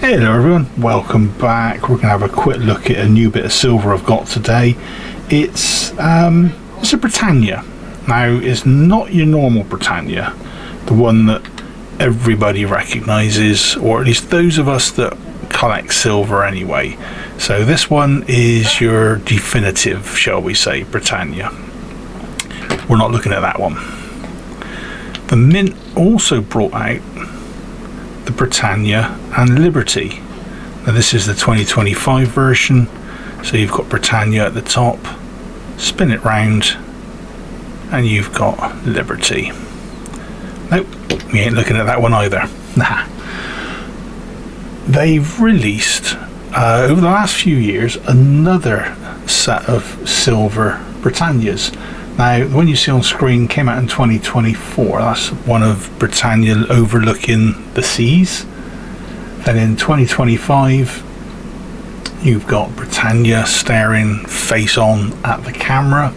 Hello everyone, welcome back. We're going to have a quick look at a new bit of silver I've got today. It's a Britannia. Now, it's not your normal Britannia, the one that everybody recognises, or at least those of us that collect silver anyway. So this one is your definitive, shall we say, Britannia. We're not looking at that one. The Mint also brought out the Britannia and Liberty. Now this is the 2025 version, so you've got Britannia at the top, spin it round, and you've got Liberty. Nope, we ain't looking at that one either. Nah. They've released over the last few years another set of silver Britannias. Now, the one you see on screen came out in 2024. That's one of Britannia overlooking the seas. Then in 2025, you've got Britannia staring face on at the camera.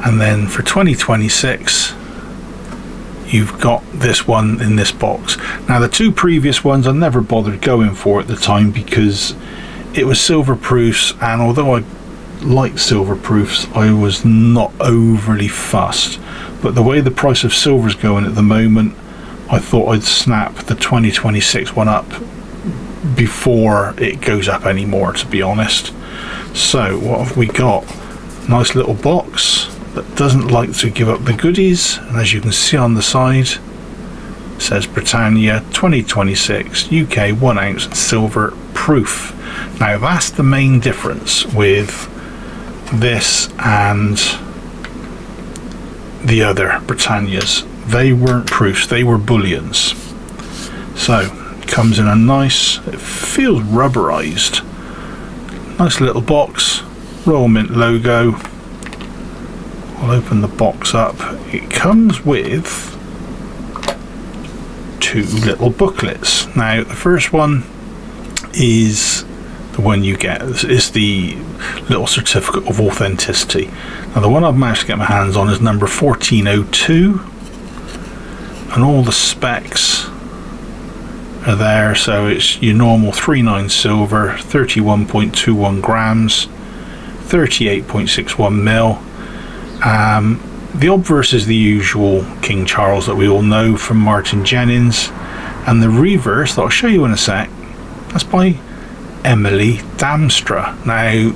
And then for 2026, you've got this one in this box. Now, the two previous ones I never bothered going for at the time because it was Silver Proofs, and although I like Silver Proofs, I was not overly fussed, but the way the price of silver is going at the moment, I thought I'd snap the 2026 one up before it goes up anymore, to be honest. So what have we got? Nice little box that doesn't like to give up the goodies, and as you can see on the side, it says Britannia 2026 UK 1 ounce Silver Proof. Now that's the main difference with this and the other Britannias. They weren't proofs, they were bullions. So it comes in a nice, it feels rubberized, nice little box, Royal Mint logo. I'll open the box up. It comes with two little booklets. Now the first one is the one you get, is the little certificate of authenticity. Now the one I've managed to get my hands on is number 1402, and all the specs are there. So it's your normal 3/9 silver, 31.21 grams, 38.61 mil. The obverse is the usual King Charles that we all know from Martin Jennings, and the reverse that I'll show you in a sec, that's by Emily Damstra. Now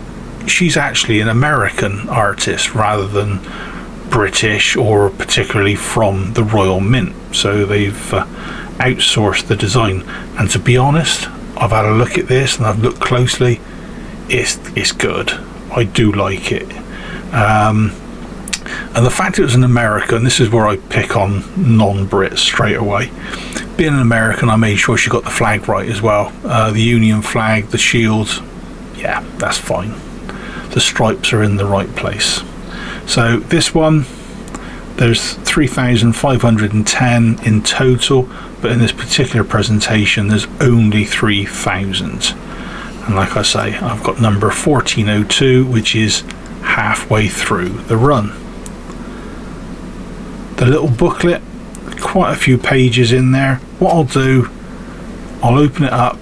she's actually an American artist rather than British or particularly from the Royal Mint, so they've outsourced the design. And to be honest, I've had a look at this and I've looked closely. It's good. I do like it. And the fact it was an American, this is where I pick on non-Brits straight away. Being an American, I made sure she got the flag right as well. The Union flag, the shield, yeah, that's fine. The stripes are in the right place. So this one, there's 3,510 in total, but in this particular presentation there's only 3,000. And like I say, I've got number 1402, which is halfway through the run. The little booklet, quite a few pages in there. What I'll do, I'll open it up,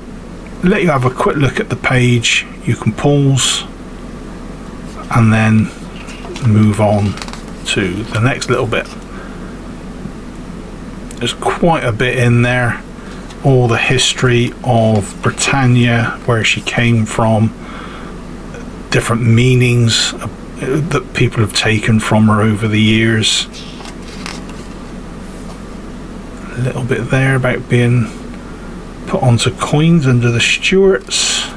let you have a quick look at the page. You can pause and then move on to the next little bit. There's quite a bit in there, all the history of Britannia, where she came from, different meanings that people have taken from her over the years. A little bit there about being put onto coins under the Stuarts.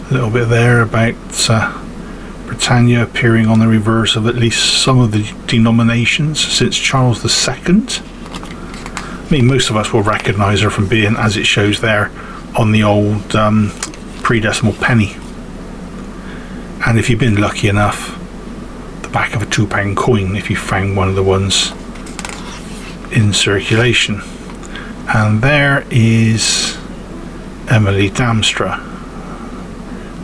A little bit there about Britannia appearing on the reverse of at least some of the denominations since Charles II. I mean, most of us will recognise her from being, as it shows there, on the old pre-decimal penny. And if you've been lucky enough, the back of a £2 coin if you found one of the ones in circulation. And there is Emily Damstra,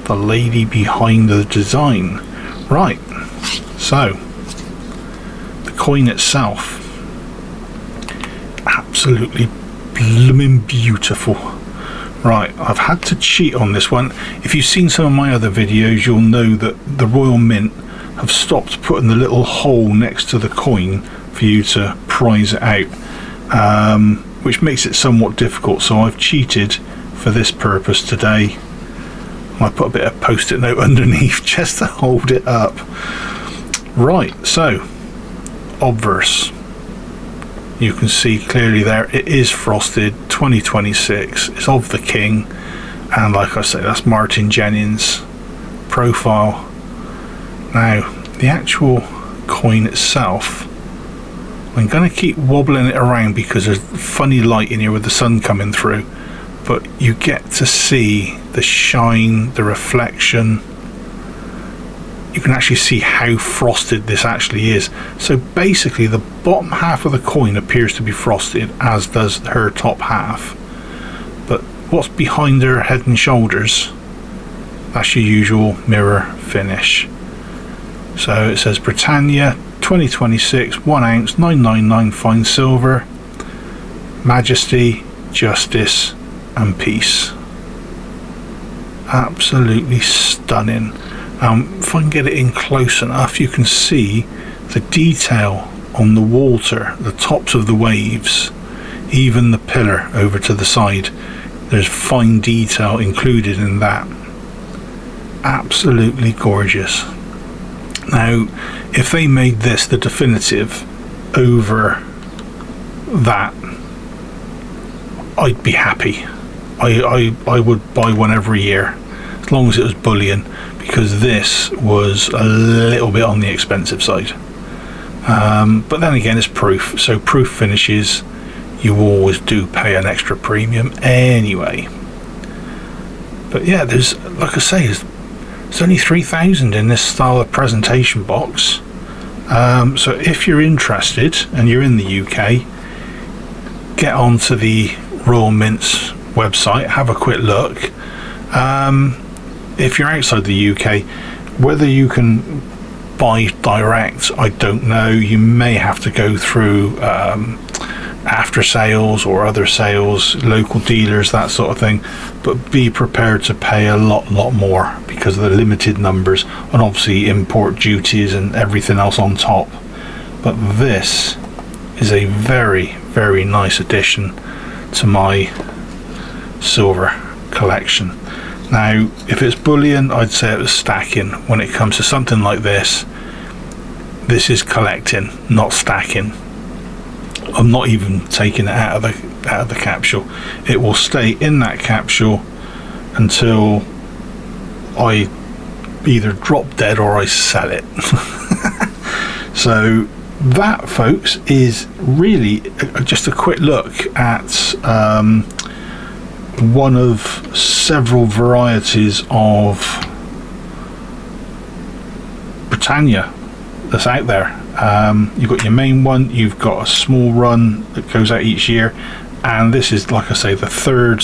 the lady behind the design. Right, so the coin itself absolutely blooming beautiful. Right, I've had to cheat on this one. If you've seen some of my other videos, you'll know that the Royal Mint have stopped putting the little hole next to the coin for you to prize it out, which makes it somewhat difficult. So I've cheated for this purpose today. I put a bit of post-it note underneath just to hold it up. Right, so obverse. You can see clearly there it is frosted, 2026. It's of the King, and like I say, that's Martin Jennings profile. Now the actual coin itself, I'm going to keep wobbling it around because there's funny light in here with the sun coming through, but you get to see the shine, the reflection. You can actually see how frosted this actually is. So basically the bottom half of the coin appears to be frosted, as does her top half, but what's behind her head and shoulders, that's your usual mirror finish. So it says Britannia 2026, 1 ounce, 999 fine silver, majesty, justice and peace. Absolutely stunning. If I can get it in close enough, you can see the detail on the water, the tops of the waves, even the pillar over to the side. There's fine detail included in that. Absolutely gorgeous. Now, if they made this the definitive over that, I'd be happy. I would buy one every year, as long as it was bullion, because this was a little bit on the expensive side. But then again, it's proof, so proof finishes, you always do pay an extra premium anyway. But yeah, there's, like I say, there's only 3,000 in this style of presentation box. So if you're interested and you're in the UK, get onto the Royal Mint's website, have a quick look. If you're outside the UK, whether you can buy direct, I don't know. You may have to go through after sales or other sales, local dealers, that sort of thing, but be prepared to pay a lot more because of the limited numbers and obviously import duties and everything else on top. But this is a very nice addition to my silver collection. Now, if it's bullion, I'd say it was stacking. When it comes to something like this is collecting, not stacking. I'm not even taking it out of the capsule. It will stay in that capsule until I either drop dead or I sell it. So that, folks, is really just a quick look at one of several varieties of Britannia that's out there. You've got your main one, you've got a small run that goes out each year, and this is, like I say, the third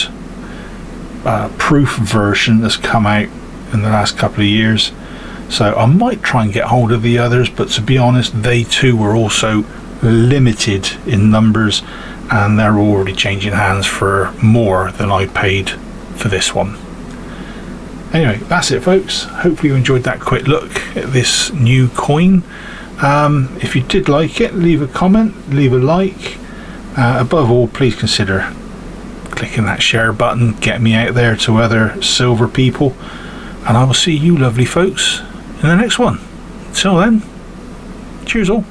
proof version that's come out in the last couple of years. So I might try and get hold of the others, but to be honest, they too were also limited in numbers, and they're already changing hands for more than I paid for this one. Anyway, that's it, folks. Hopefully you enjoyed that quick look at this new coin. If you did like it, leave a comment, leave a like. Above all, please consider clicking that share button, get me out there to other silver people, and I will see you lovely folks in the next one. Until then, cheers all.